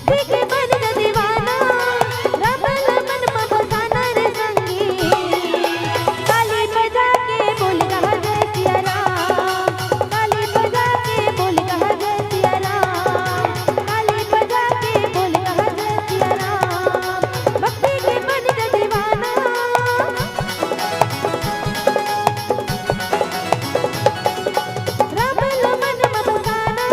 भक्ति के बन जा दीवाना रबल मन में बसाना रे संगी ताली बजा के बोल कहा जय सिया राम ताली बजा के बोल कहा जय सिया राम ताली बजा के बोल कहा जय सिया राम भक्ति के बन जा दीवाना रबल मन में बसाना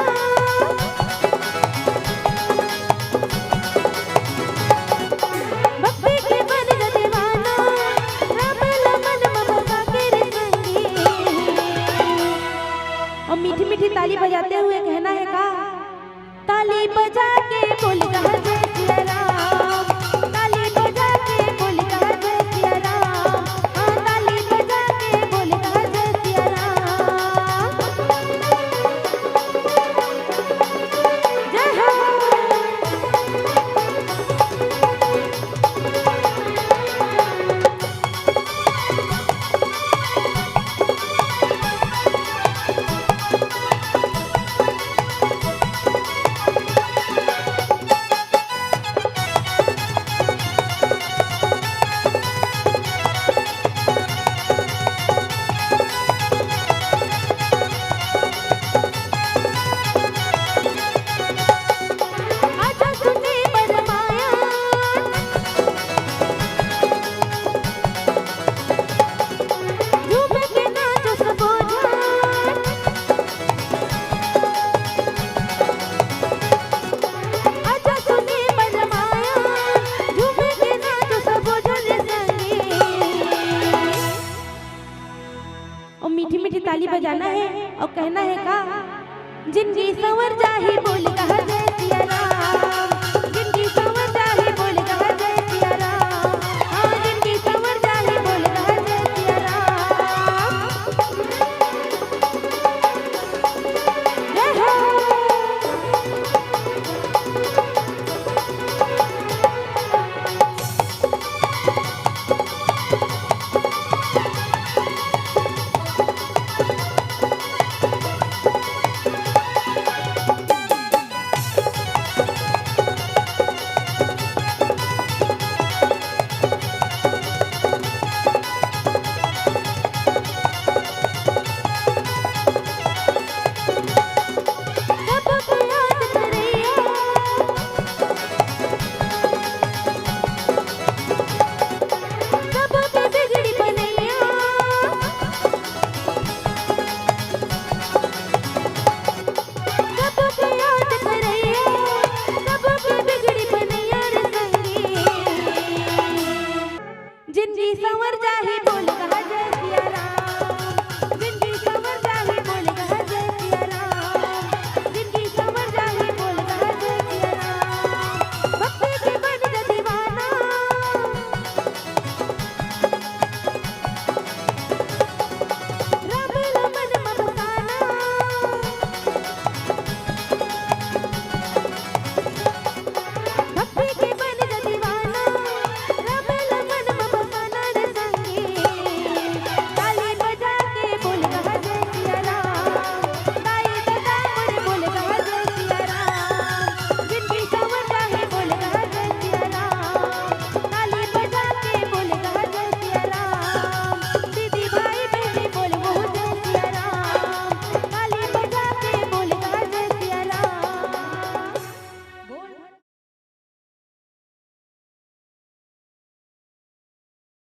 भक्ति के बन जा दीवाना रबल मन में बसा के रे संगी। और मीठी मीठी ताली बजाते हुए कहना है का ताली बजा के बोल कहा जय सिया राम ताली बजा के बोल कहा जय सिया राम हाँ ताली बजा के बोल कहा जय सिया राम जय हो। आजा सुने बरमाया झूम के नाचो सबो जान आजा सुने बरमाया झूम के नाचो सबो जान रे संगी। और मीठी मीठी ताली बजाना है और कहना है का जिंदगी संवर जाही बोल कहा